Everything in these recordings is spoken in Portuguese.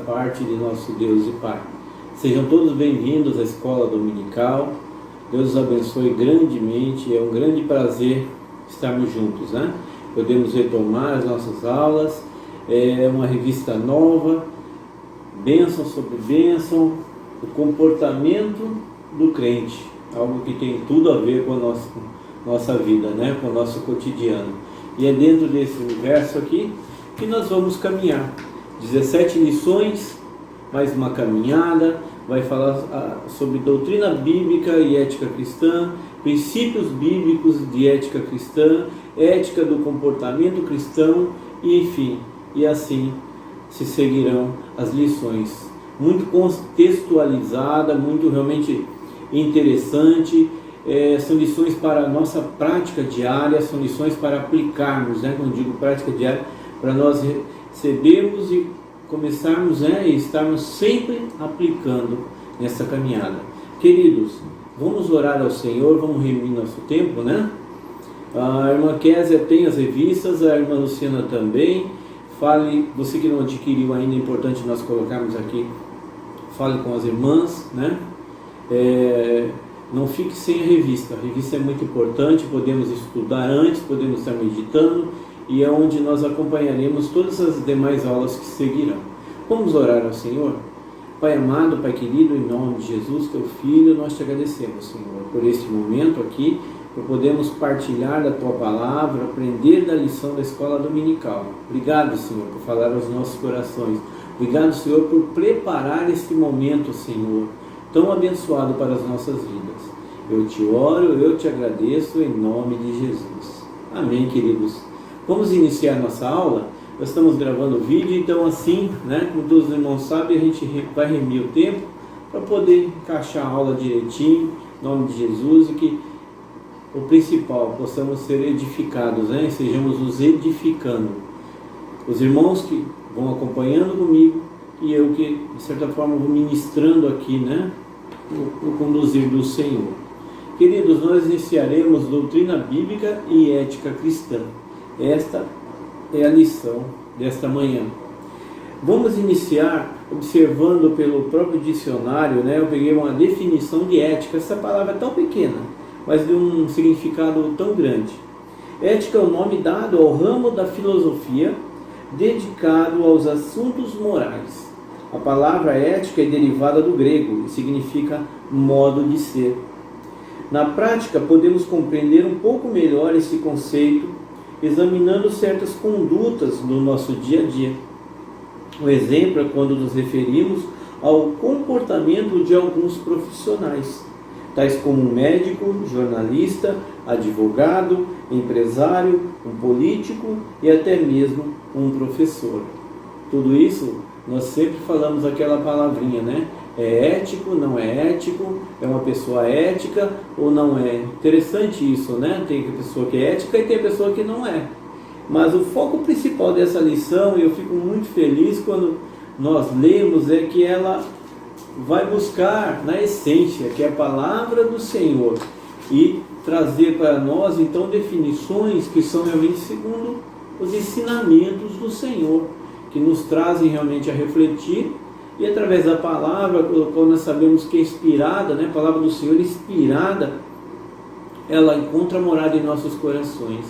parte de nosso Deus e Pai. Sejam todos bem-vindos à Escola Dominical. Deus os abençoe grandemente. É um grande prazer estarmos juntos, né? Podemos retomar as nossas aulas. É uma revista nova, bênção sobre bênção, o comportamento do crente, algo que tem tudo a ver com a nossa vida, né? Com o nosso cotidiano. E é dentro desse universo aqui que nós vamos caminhar. 17 lições, mais uma caminhada, vai falar sobre doutrina bíblica e ética cristã, princípios bíblicos de ética cristã, ética do comportamento cristão, e enfim, e assim se seguirão as lições. Muito contextualizada, muito realmente interessante. São lições para a nossa prática diária, são lições para aplicarmos, né? Quando digo prática diária, para nós recebermos e começarmos, né? E estarmos sempre aplicando nessa caminhada. Queridos, vamos orar ao Senhor, vamos remir nosso tempo, né? A irmã Késia tem as revistas, a irmã Luciana também. Fale, você que não adquiriu ainda, é importante nós colocarmos aqui, fale com as irmãs, né? Não fique sem a revista é muito importante, podemos estudar antes, podemos estar meditando, e é onde nós acompanharemos todas as demais aulas que seguirão. Vamos orar ao Senhor? Pai amado, Pai querido, em nome de Jesus, Teu Filho, nós Te agradecemos, Senhor, por este momento aqui, por podermos partilhar da Tua Palavra, aprender da lição da Escola Dominical. Obrigado, Senhor, por falar aos nossos corações. Obrigado, Senhor, por preparar este momento, Senhor, tão abençoado para as nossas vidas. Eu Te oro, eu Te agradeço em nome de Jesus. Amém, queridos. Vamos iniciar nossa aula. Nós estamos gravando o vídeo, então assim, né, como todos os irmãos sabem, a gente vai remir o tempo para poder encaixar a aula direitinho, em nome de Jesus, e que o principal, possamos ser edificados, né, sejamos nos edificando. Os irmãos que vão acompanhando comigo e eu que, de certa forma, vou ministrando aqui, né, no conduzir do Senhor. Queridos, nós iniciaremos doutrina bíblica e ética cristã. Esta é a lição desta manhã. Vamos iniciar observando pelo próprio dicionário, né? Eu peguei uma definição de ética. Essa palavra é tão pequena, mas de um significado tão grande. Ética é o nome dado ao ramo da filosofia dedicado aos assuntos morais. A palavra ética é derivada do grego e significa modo de ser. Na prática, podemos compreender um pouco melhor esse conceito examinando certas condutas do nosso dia a dia. Um exemplo é quando nos referimos ao comportamento de alguns profissionais, tais como um médico, jornalista, advogado, empresário, um político e até mesmo um professor. Tudo isso nós sempre falamos aquela palavrinha, né? É ético, não é ético, é uma pessoa ética ou não é. Interessante isso, né? Tem a pessoa que é ética e tem a pessoa que não é. Mas o foco principal dessa lição, e eu fico muito feliz quando nós lemos, é que ela vai buscar na essência, que é a palavra do Senhor, e trazer para nós então definições que são realmente segundo os ensinamentos do Senhor, que nos trazem realmente a refletir. E através da palavra, quando nós sabemos que é inspirada, né, a palavra do Senhor inspirada, ela encontra morada em nossos corações.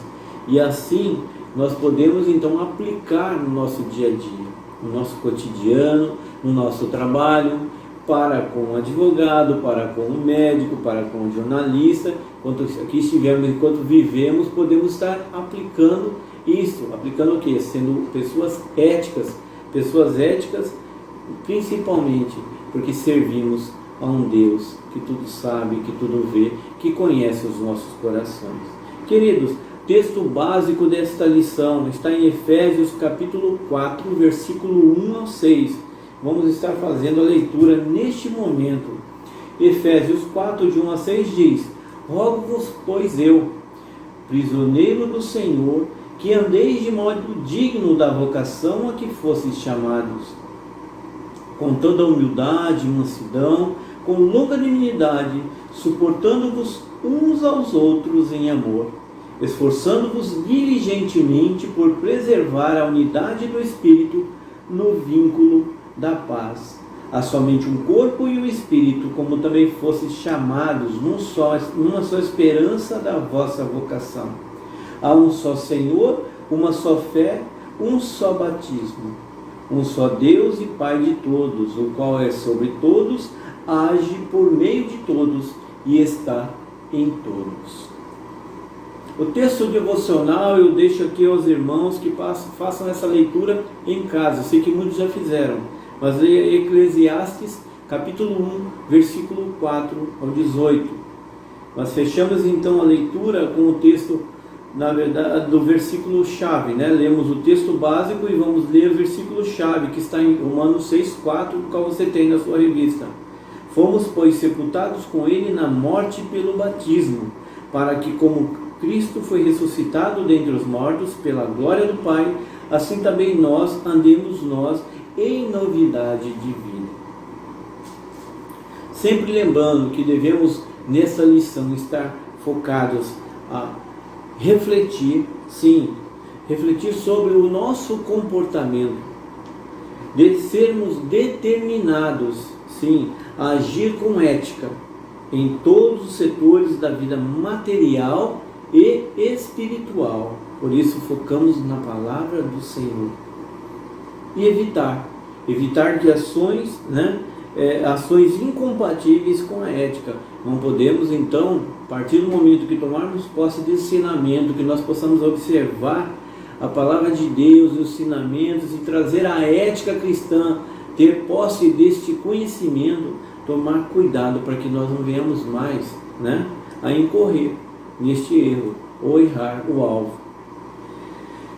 E assim nós podemos então aplicar no nosso dia a dia, no nosso cotidiano, no nosso trabalho, para com o advogado, para com o médico, para com o jornalista. Enquanto aqui estivermos, enquanto vivemos, podemos estar aplicando isso. Aplicando o quê? Sendo pessoas éticas principalmente porque servimos a um Deus que tudo sabe, que tudo vê, que conhece os nossos corações. Queridos, texto básico desta lição está em Efésios capítulo 4, versículo 1 ao 6. Vamos estar fazendo a leitura neste momento. Efésios 4, de 1 a 6 diz: Rogo-vos, pois eu, prisioneiro do Senhor, que andeis de modo digno da vocação a que fosseis chamados, com toda humildade e mansidão, com longanimidade, suportando-vos uns aos outros em amor, esforçando-vos diligentemente por preservar a unidade do Espírito no vínculo da paz. Há somente um corpo e um espírito, como também fostes chamados numa só esperança da vossa vocação. Há um só Senhor, uma só fé, um só batismo. Um só Deus e Pai de todos, o qual é sobre todos, age por meio de todos e está em todos. O texto devocional eu deixo aqui aos irmãos que façam essa leitura em casa. Eu sei que muitos já fizeram, mas é Eclesiastes capítulo 1, versículo 4 ao 18. Nós fechamos então a leitura com o texto, na verdade, do versículo chave, né? Lemos o texto básico e vamos ler o versículo chave, que está em Romanos 6,4, o qual você tem na sua revista. Fomos, pois, sepultados com ele na morte pelo batismo, para que, como Cristo foi ressuscitado dentre os mortos pela glória do Pai, assim também nós andemos em novidade de vida. Sempre lembrando que devemos, nessa lição, estar focados a refletir sobre o nosso comportamento, de sermos determinados, a agir com ética em todos os setores da vida material e espiritual. Por isso focamos na palavra do Senhor. E evitar de ações incompatíveis com a ética. Não podemos, então, a partir do momento que tomarmos posse desse ensinamento, que nós possamos observar a palavra de Deus, os ensinamentos e trazer a ética cristã, ter posse deste conhecimento, tomar cuidado para que nós não venhamos mais a incorrer neste erro ou errar o alvo.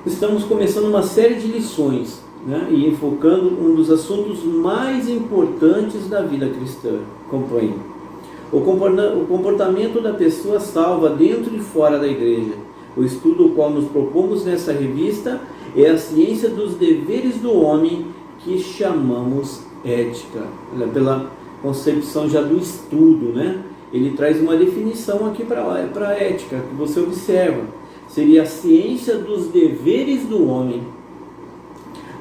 Estamos começando uma série de lições, e enfocando um dos assuntos mais importantes da vida cristã. Acompanhe. O comportamento da pessoa salva dentro e fora da igreja. O estudo ao qual nos propomos nessa revista é a ciência dos deveres do homem, que chamamos ética. Pela concepção já do estudo, ele traz uma definição aqui para a ética, que você observa. Seria a ciência dos deveres do homem.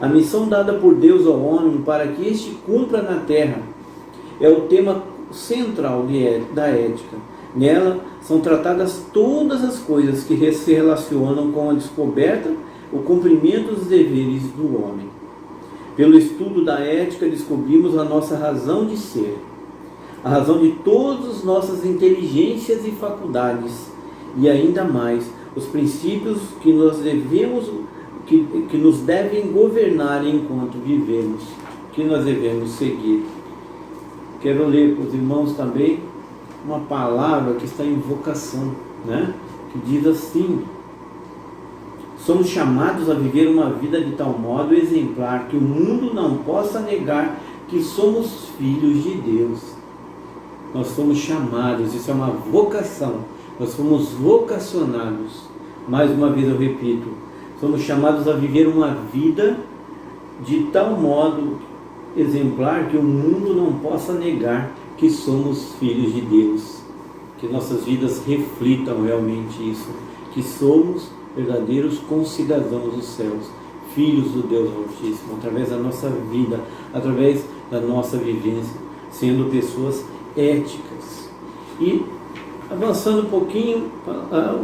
A missão dada por Deus ao homem para que este cumpra na terra é o tema central da ética. Nela são tratadas todas as coisas que se relacionam com a descoberta, o cumprimento dos deveres do homem. Pelo estudo da ética descobrimos a nossa razão de ser, a razão de todas as nossas inteligências e faculdades, e ainda mais os princípios que nos devem governar enquanto vivemos, que nós devemos seguir. Quero ler para os irmãos também uma palavra que está em vocação, que diz assim: somos chamados a viver uma vida de tal modo exemplar que o mundo não possa negar que somos filhos de Deus. Nós somos chamados, isso é uma vocação, nós fomos vocacionados. Mais uma vez eu repito, somos chamados a viver uma vida de tal modo exemplar que o mundo não possa negar que somos filhos de Deus. Que nossas vidas reflitam realmente isso, que somos verdadeiros concidadãos dos céus, filhos do Deus Altíssimo, através da nossa vida, através da nossa vivência, sendo pessoas éticas. E avançando um pouquinho,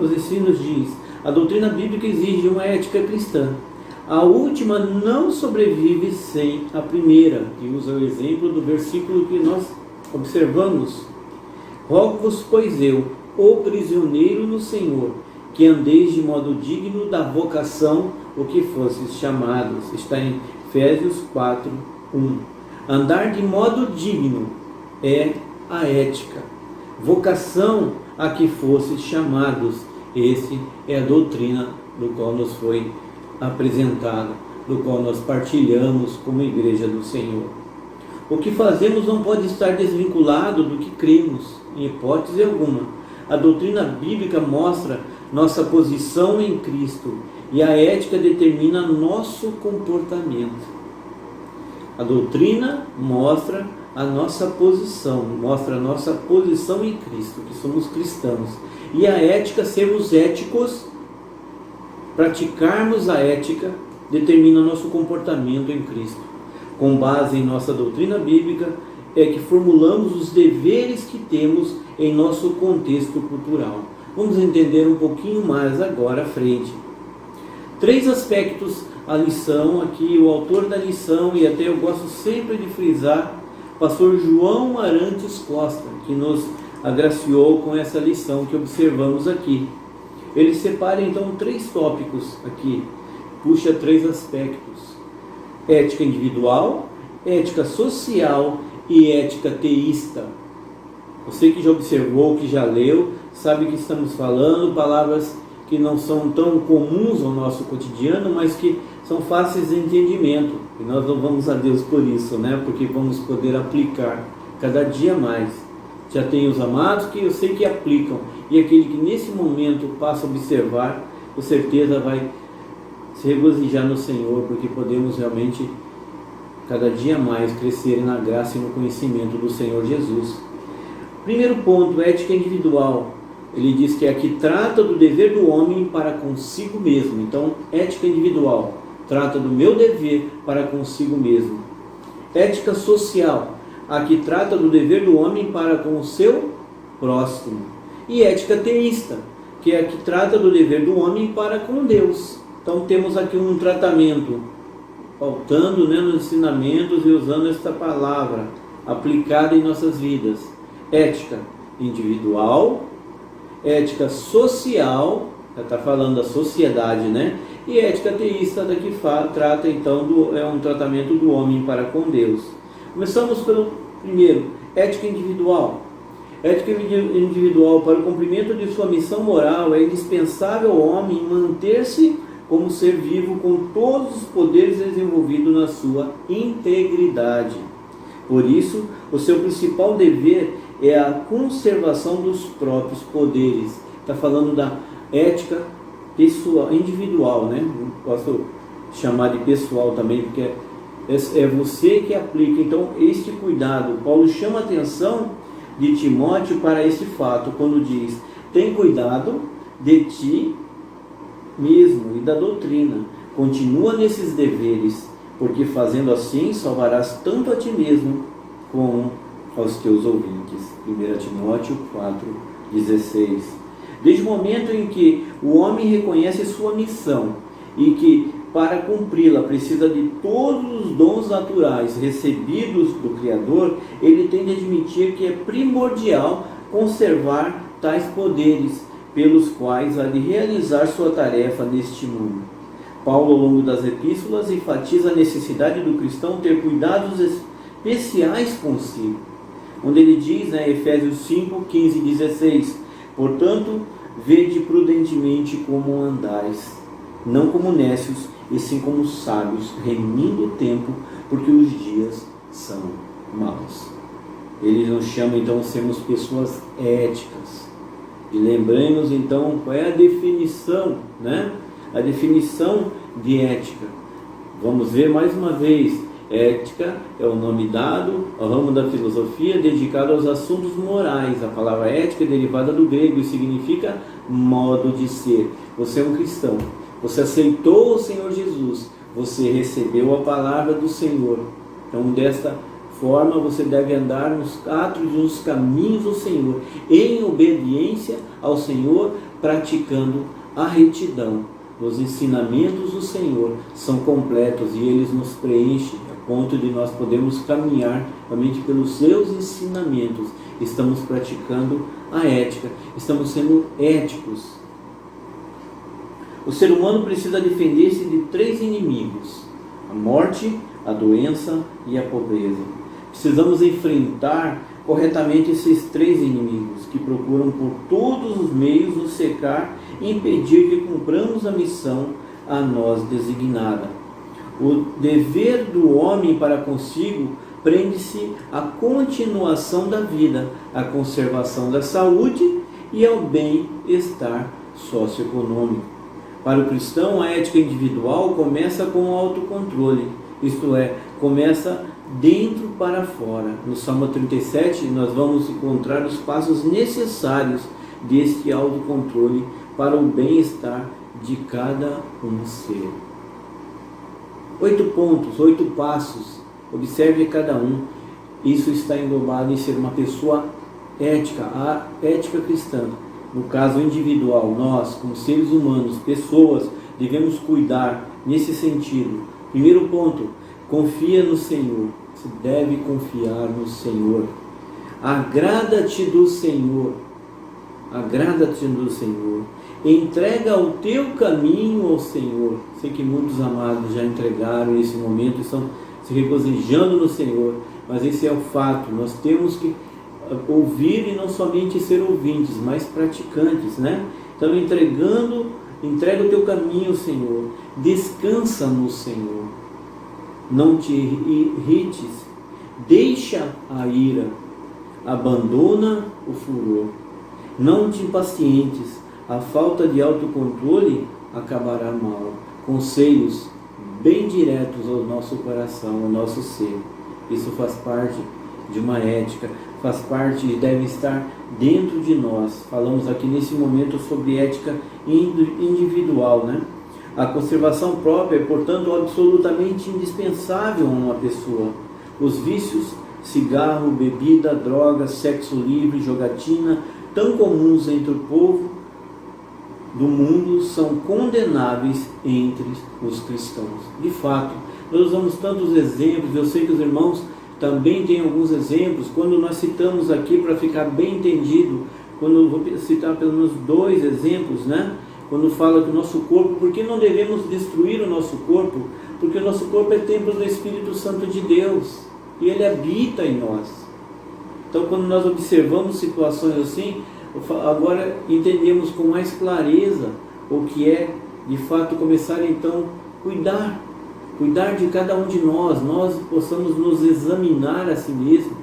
os ensinos diz: a doutrina bíblica exige uma ética cristã. A última não sobrevive sem a primeira, e usa o exemplo do versículo que nós observamos. Rogo-vos, pois eu, o prisioneiro no Senhor, que andeis de modo digno da vocação o que fostes chamados. Está em Efésios 4:1. Andar de modo digno é a ética. Vocação a que fostes chamados. Esse é a doutrina do qual nos foi apresentada, do qual nós partilhamos como igreja do Senhor. O que fazemos não pode estar desvinculado do que cremos, em hipótese alguma. A doutrina bíblica mostra nossa posição em Cristo e a ética determina nosso comportamento. A doutrina mostra a nossa posição em Cristo, que somos cristãos. E a ética, sermos éticos, praticarmos a ética, determina nosso comportamento em Cristo. com base em nossa doutrina bíblica, é que formulamos os deveres que temos em nosso contexto cultural. Vamos entender um pouquinho mais agora à frente. 3 aspectos a lição aqui, o autor da lição, e até eu gosto sempre de frisar, pastor João Arantes Costa, que nos agraciou com essa lição que observamos aqui. Ele separa então 3 tópicos aqui, puxa 3 aspectos: ética individual, ética social e ética teísta. Você que já observou, que já leu, sabe que estamos falando palavras que não são tão comuns ao nosso cotidiano, mas que são fáceis de entendimento. E nós louvamos a Deus por isso, né? Porque vamos poder aplicar cada dia mais. Já tem os amados que eu sei que aplicam, e aquele que nesse momento passa a observar, com certeza vai se regozijar no Senhor, porque podemos realmente cada dia mais crescer na graça e no conhecimento do Senhor Jesus. Primeiro ponto, ética individual. Ele diz que é a que trata do dever do homem para consigo mesmo. Então, ética individual trata do meu dever para consigo mesmo. Ética social, a que trata do dever do homem para com o seu próximo. E ética teísta, que é a que trata do dever do homem para com Deus. Então temos aqui um tratamento, faltando, né, nos ensinamentos e usando esta palavra aplicada em nossas vidas. Ética individual, ética social, já está falando da sociedade, né? E ética teísta, da que trata então é um tratamento do homem para com Deus. Começamos pelo primeiro, ética individual. Ética individual, para o cumprimento de sua missão moral, é indispensável ao homem manter-se como ser vivo com todos os poderes desenvolvidos na sua integridade. Por isso, o seu principal dever é a conservação dos próprios poderes. Está falando da ética pessoal, individual, né? Não posso chamar de pessoal também, porque é você que aplica. Então, este cuidado, Paulo chama a atenção de Timóteo para este fato, quando diz: tem cuidado de ti mesmo e da doutrina, continua nesses deveres, porque fazendo assim salvarás tanto a ti mesmo como aos teus ouvintes. 1 Timóteo 4,16. Desde o momento em que o homem reconhece sua missão e que para cumpri-la precisa de todos os dons naturais recebidos do Criador, ele tem de admitir que é primordial conservar tais poderes pelos quais há de realizar sua tarefa neste mundo. Paulo, ao longo das epístolas, enfatiza a necessidade do cristão ter cuidados especiais consigo, onde ele diz, né, Efésios 5, 15 e 16: portanto, vede prudentemente como andais, não como nécios, e sim como sábios, remindo o tempo, porque os dias são maus. Ele nos chama então a sermos pessoas éticas. E lembremos então qual é a definição, né? A definição de ética. Vamos ver mais uma vez. Ética é o nome dado ao ramo da filosofia dedicado aos assuntos morais. A palavra ética é derivada do grego e significa modo de ser. Você é um cristão. Você aceitou o Senhor Jesus. Você recebeu a palavra do Senhor. Então, desta forma, você deve andar nos atos e nos caminhos do Senhor, em obediência ao Senhor, praticando a retidão. Os ensinamentos do Senhor são completos e eles nos preenchem a ponto de nós podermos caminhar somente pelos seus ensinamentos. Estamos praticando a ética, estamos sendo éticos. O ser humano precisa defender-se de 3 inimigos: a morte, a doença e a pobreza. Precisamos enfrentar corretamente esses 3 inimigos que procuram por todos os meios nos cercar e impedir que cumpramos a missão a nós designada. O dever do homem para consigo prende-se à continuação da vida, à conservação da saúde e ao bem-estar socioeconômico. Para o cristão, a ética individual começa com o autocontrole, isto é, começa dentro para fora. No Salmo 37, nós vamos encontrar os passos necessários deste autocontrole para o bem-estar de cada um ser. 8 pontos, 8 passos Observe cada um. Isso está englobado em ser uma pessoa ética, a ética cristã. No caso individual, nós, como seres humanos, pessoas, devemos cuidar nesse sentido. Primeiro ponto, confia no Senhor. Você deve confiar no Senhor. Agrada-te do Senhor. Agrada-te do Senhor. Entrega o teu caminho ao Senhor. Sei que muitos amados já entregaram nesse momento e estão se regozijando no Senhor, mas esse é o fato. Nós temos que ouvir e não somente ser ouvintes, mas praticantes, né? Então, entrega o teu caminho ao Senhor. Descansa no Senhor. Não te irrites. Deixa a ira. Abandona o furor. Não te impacientes. A falta de autocontrole acabará mal. Conselhos bem diretos ao nosso coração, ao nosso ser. Isso faz parte de uma ética, faz parte e deve estar dentro de nós. Falamos aqui nesse momento sobre ética individual, né? A conservação própria é, portanto, absolutamente indispensável a uma pessoa. Os vícios, cigarro, bebida, droga, sexo livre, jogatina, tão comuns entre o povo do mundo, são condenáveis entre os cristãos. De fato, nós usamos tantos exemplos, eu sei que os irmãos também têm alguns exemplos. Quando nós citamos aqui, para ficar bem entendido, quando eu vou citar pelo menos 2 exemplos, né? Quando fala que o nosso corpo, por que não devemos destruir o nosso corpo? Porque o nosso corpo é templo do Espírito Santo de Deus, e Ele habita em nós. Então, quando nós observamos situações assim, agora entendemos com mais clareza o que é, de fato, começar então cuidar de cada um de nós possamos nos examinar a si mesmo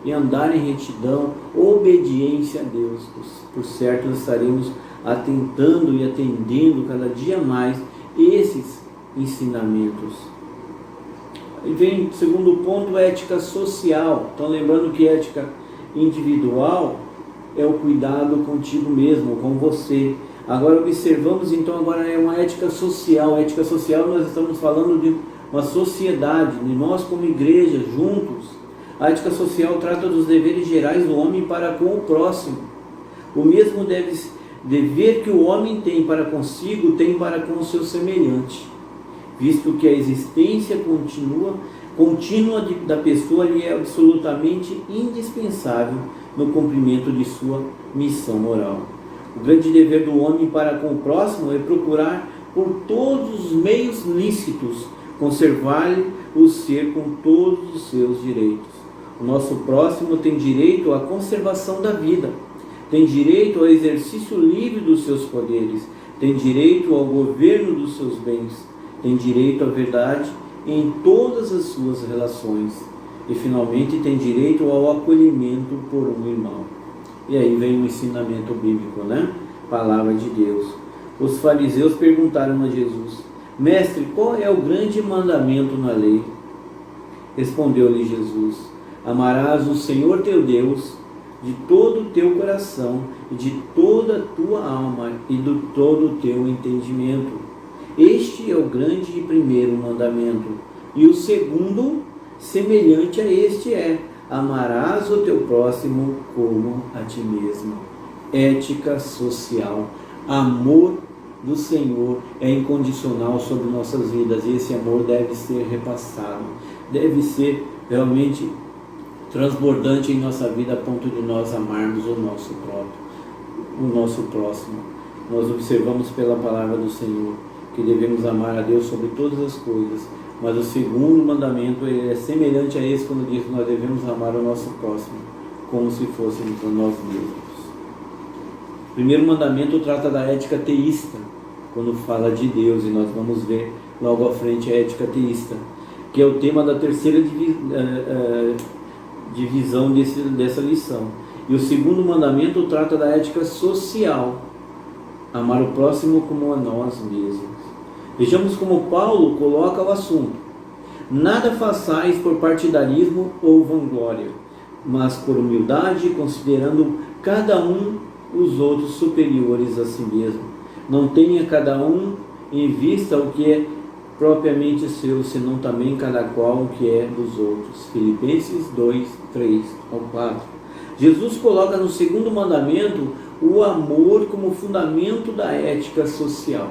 e andar em retidão, obediência a Deus. Por certo, nós estaremos atentando e atendendo cada dia mais esses ensinamentos. E vem, segundo ponto, ética social. Então, lembrando que ética individual é o cuidado contigo mesmo, com você. Agora observamos, então, agora é uma ética social. Ética social, nós estamos falando de uma sociedade, de nós como igreja, juntos. A ética social trata dos deveres gerais do homem para com o próximo. O mesmo dever que o homem tem para consigo, tem para com o seu semelhante, visto que a existência contínua da pessoa lhe é absolutamente indispensável no cumprimento de sua missão moral. O grande dever do homem para com o próximo é procurar por todos os meios lícitos conservar-lhe o ser com todos os seus direitos. O nosso próximo tem direito à conservação da vida, tem direito ao exercício livre dos seus poderes, tem direito ao governo dos seus bens, tem direito à verdade em todas as suas relações e, finalmente, tem direito ao acolhimento por um irmão. E aí vem o ensinamento bíblico, né? Palavra de Deus. Os fariseus perguntaram a Jesus: Mestre, qual é o grande mandamento na lei? Respondeu-lhe Jesus: Amarás o Senhor teu Deus de todo o teu coração e de toda a tua alma e de todo o teu entendimento. Este é o grande e primeiro mandamento. E o segundo, semelhante a este, é: amarás o teu próximo como a ti mesmo. Ética social. Amor do Senhor é incondicional sobre nossas vidas, e esse amor deve ser repassado, deve ser realmente transbordante em nossa vida, a ponto de nós amarmos o nosso próximo. Nós observamos pela palavra do Senhor que devemos amar a Deus sobre todas as coisas, mas o segundo mandamento é semelhante a esse, quando diz que nós devemos amar o nosso próximo como se fôssemos nós mesmos. O primeiro mandamento trata da ética teísta, quando fala de Deus, e nós vamos ver logo à frente a ética teísta, que é o tema da terceira divisão dessa lição. E o segundo mandamento trata da ética social, amar o próximo como a nós mesmos. Vejamos como Paulo coloca o assunto: nada façais por partidarismo ou vanglória, mas por humildade, considerando cada um os outros superiores a si mesmo. Não tenha cada um em vista o que é propriamente seu, senão também cada qual o que é dos outros. Filipenses 2, 3 ao 4. Jesus coloca no segundo mandamento o amor como fundamento da ética social.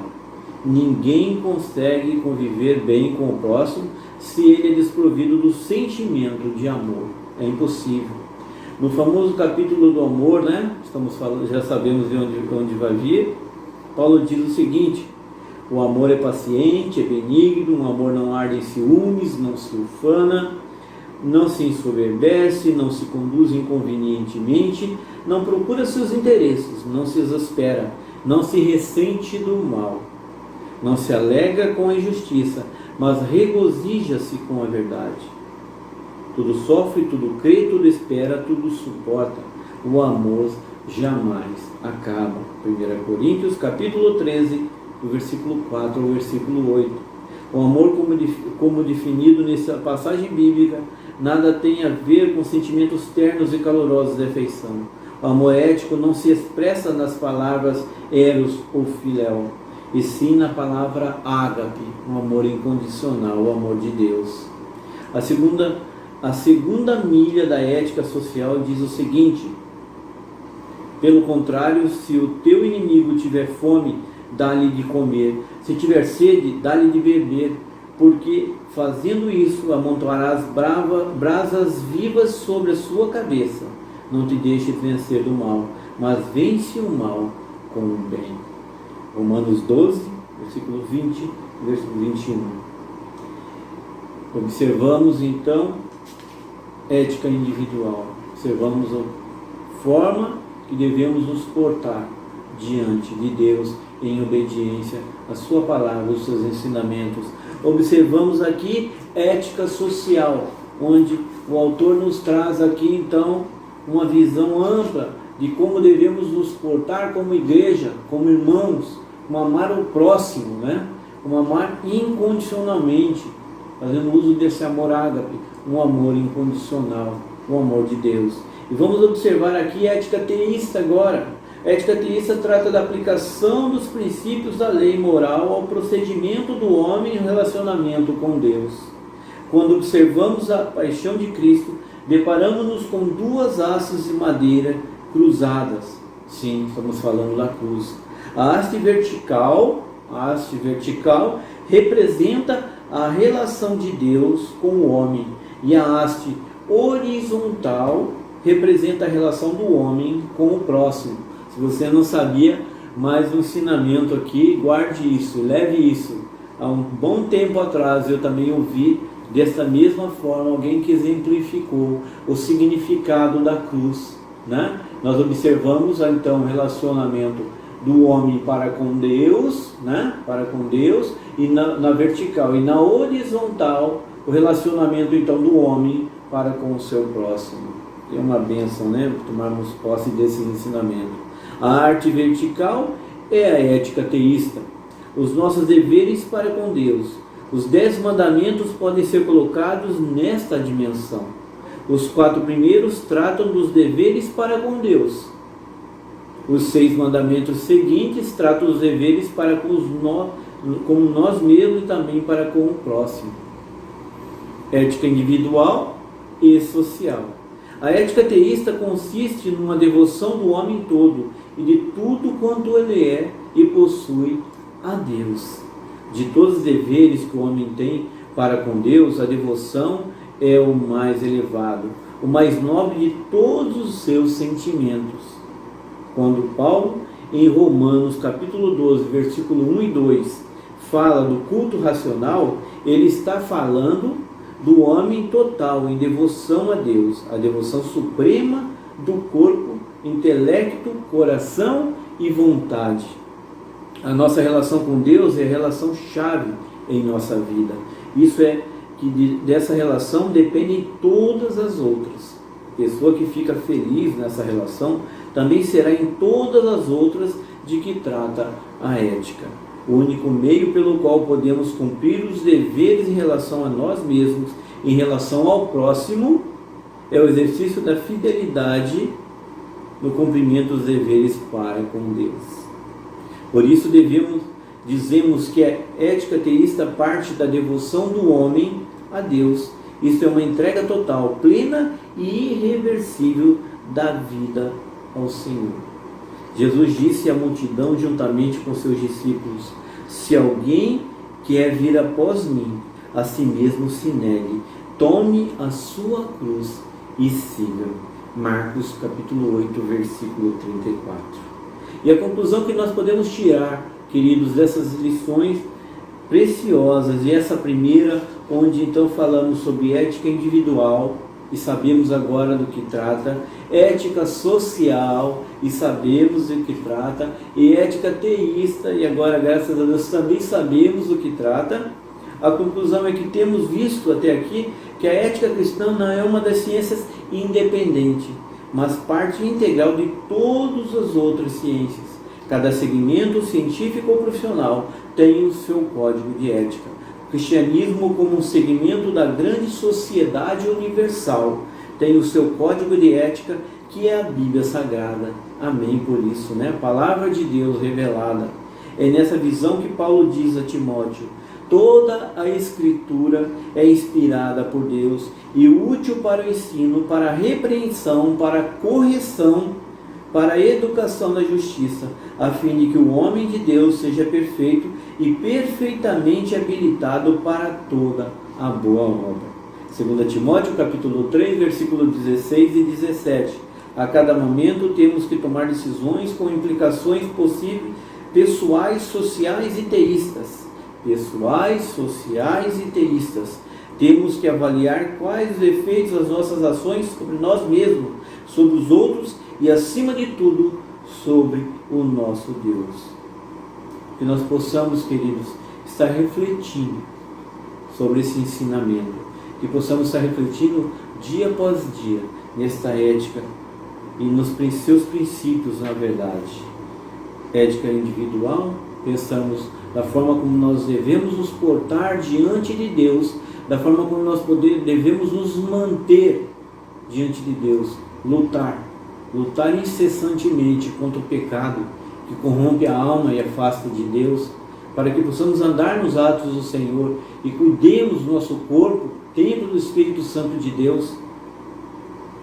Ninguém consegue conviver bem com o próximo se ele é desprovido do sentimento de amor. É impossível. No famoso capítulo do amor, estamos falando, já sabemos de onde vai vir, Paulo diz o seguinte: o amor é paciente, é benigno, o amor não arde em ciúmes, não se ufana, não se ensoberbece, não se conduz inconvenientemente, não procura seus interesses, não se exaspera, não se ressente do mal, não se alegra com a injustiça, mas regozija-se com a verdade. Tudo sofre, tudo crê, tudo espera, tudo suporta. O amor jamais acaba. 1 Coríntios capítulo 13, do versículo 4 ao versículo 8. O amor, como definido nessa passagem bíblica, nada tem a ver com sentimentos ternos e calorosos de afeição. O amor ético não se expressa nas palavras eros ou filéu, e sim na palavra ágape, um amor incondicional, o amor de Deus. A segunda milha da ética social diz o seguinte: pelo contrário, se o teu inimigo tiver fome, dá-lhe de comer, se tiver sede, dá-lhe de beber, porque fazendo isso amontoarás brasas vivas sobre a sua cabeça. Não te deixes vencer do mal, mas vence o mal com o bem. Romanos 12, versículo 20, versículo 21. Observamos então ética individual. Observamos a forma que devemos nos portar diante de Deus em obediência à sua palavra, aos seus ensinamentos. Observamos aqui ética social, onde o autor nos traz aqui então uma visão ampla de como devemos nos portar como igreja, como irmãos, como amar o próximo, como amar incondicionalmente, fazendo uso desse amor ágape, um amor incondicional, o amor de Deus. E vamos observar aqui a ética teísta agora. A ética teísta trata da aplicação dos princípios da lei moral ao procedimento do homem em relacionamento com Deus. Quando observamos a paixão de Cristo, deparamos-nos com duas hastes de madeira cruzadas. Sim, estamos falando da cruz. A haste vertical representa a relação de Deus com o homem, e a haste horizontal representa a relação do homem com o próximo. Se você não sabia, mais um ensinamento aqui, guarde isso, leve isso. Há um bom tempo atrás eu também ouvi dessa mesma forma alguém que exemplificou o significado da cruz. Nós observamos então o relacionamento do homem para com Deus, e na vertical, e na horizontal o relacionamento então do homem para com o seu próximo. É uma bênção, tomarmos posse desse ensinamento. A arte vertical é a ética teísta, os nossos deveres para com Deus. Os 10 mandamentos podem ser colocados nesta dimensão. Os 4 primeiros tratam dos deveres para com Deus. Os 6 mandamentos seguintes tratam dos deveres para com nós mesmos e também para com o próximo. Ética individual e social. A ética teísta consiste numa devoção do homem todo e de tudo quanto ele é e possui a Deus. De todos os deveres que o homem tem para com Deus, a devoção é o mais elevado, o mais nobre de todos os seus sentimentos. Quando Paulo, em Romanos capítulo 12, versículo 1 e 2, fala do culto racional, ele está falando do homem total em devoção a Deus, a devoção suprema do corpo, intelecto, coração e vontade. A nossa relação com Deus é a relação chave em nossa vida. Isso é que dessa relação dependem todas as outras. A pessoa que fica feliz nessa relação também será em todas as outras de que trata a ética. O único meio pelo qual podemos cumprir os deveres em relação a nós mesmos, em relação ao próximo, é o exercício da fidelidade no cumprimento dos deveres para com Deus. Por isso devemos dizemos que a ética teísta parte da devoção do homem a Deus. Isto é uma entrega total, plena e irreversível da vida ao Senhor. Jesus disse à multidão juntamente com seus discípulos: se alguém quer vir após mim, a si mesmo se negue, tome a sua cruz e siga. Marcos capítulo 8, versículo 34. E a conclusão que nós podemos tirar, queridos, dessas lições preciosas, e essa primeira, onde então falamos sobre ética individual, e sabemos agora do que trata, ética social, e sabemos do que trata, e ética teísta, e agora, graças a Deus, também sabemos do que trata. A conclusão é que temos visto até aqui que a ética cristã não é uma das ciências independente, mas parte integral de todas as outras ciências. Cada segmento científico ou profissional tem o seu código de ética. O cristianismo, como um segmento da grande sociedade universal, tem o seu código de ética, que é a Bíblia Sagrada. Amém por isso, né? A palavra de Deus revelada. É nessa visão que Paulo diz a Timóteo: toda a Escritura é inspirada por Deus e útil para o ensino, para a repreensão, para a correção, para a educação na justiça, a fim de que o homem de Deus seja perfeito e perfeitamente habilitado para toda a boa obra. 2 Timóteo capítulo 3, versículo 16 e 17. A cada momento temos que tomar decisões com implicações possíveis, pessoais, sociais e teístas. Pessoais, sociais e teístas. Temos que avaliar quais os efeitos das nossas ações sobre nós mesmos, sobre os outros e, acima de tudo, sobre o nosso Deus. Que nós possamos, queridos, estar refletindo sobre esse ensinamento. Que possamos estar refletindo dia após dia nesta ética e nos seus princípios, na verdade. Ética individual, pensamos da forma como nós devemos nos portar diante de Deus, da forma como nós devemos nos manter diante de Deus, lutar incessantemente contra o pecado que corrompe a alma e afasta de Deus, para que possamos andar nos atos do Senhor e cuidemos do nosso corpo, templo do Espírito Santo de Deus,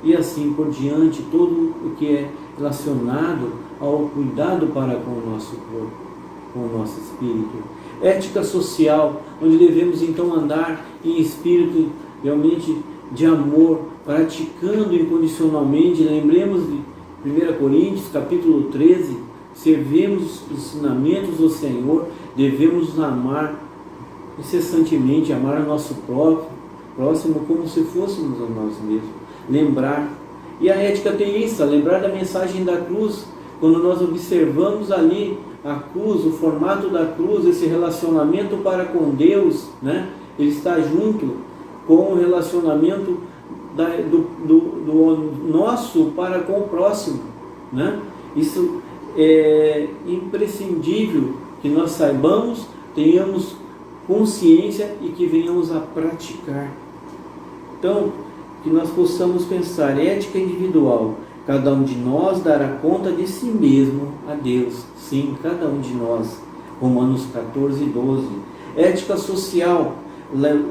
e assim por diante, tudo o que é relacionado ao cuidado para com o nosso corpo, com o nosso espírito. Ética social, onde devemos então andar em espírito realmente de amor, praticando incondicionalmente. Lembremos de 1 Coríntios capítulo 13, servimos os ensinamentos do Senhor, devemos amar incessantemente, amar o nosso próximo como se fôssemos a nós mesmos. Lembrar. E a ética teísta, lembrar da mensagem da cruz, quando nós observamos ali a cruz, o formato da cruz, esse relacionamento para com Deus, né? Ele está junto com o relacionamento do nosso para com o próximo, né? Isso é imprescindível que nós saibamos, tenhamos consciência e que venhamos a praticar. Então, que nós possamos pensar ética individual. Cada um de nós dará conta de si mesmo a Deus. Sim, cada um de nós. Romanos 14, 12. Ética social.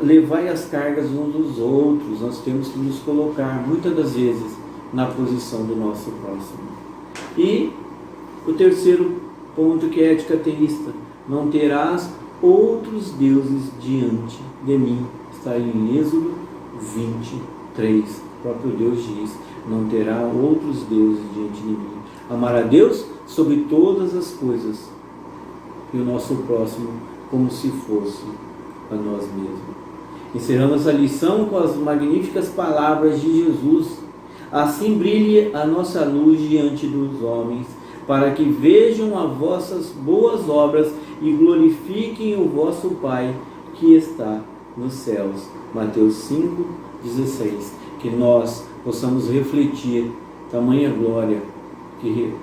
Levai as cargas uns dos outros. Nós temos que nos colocar, muitas das vezes, na posição do nosso próximo. E o terceiro ponto, que é ética teísta. Não terás outros deuses diante de mim. Está em Êxodo 23. O próprio Deus diz: não terá outros deuses diante de mim. Amar a Deus sobre todas as coisas e o nosso próximo como se fosse a nós mesmos. Encerramos a lição com as magníficas palavras de Jesus: assim brilhe a nossa luz diante dos homens, para que vejam as vossas boas obras e glorifiquem o vosso Pai que está nos céus. Mateus 5, 16. Que nós possamos refletir tamanha glória, que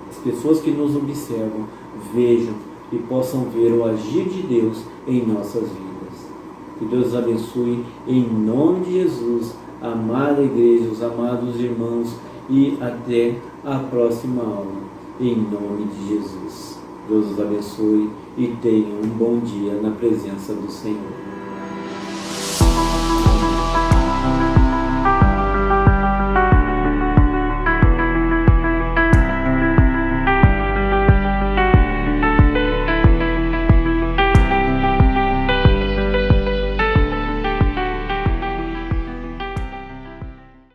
as pessoas que nos observam vejam e possam ver o agir de Deus em nossas vidas. Que Deus abençoe em nome de Jesus, amada igreja, os amados irmãos, e até a próxima aula, em nome de Jesus. Deus os abençoe e tenham um bom dia na presença do Senhor.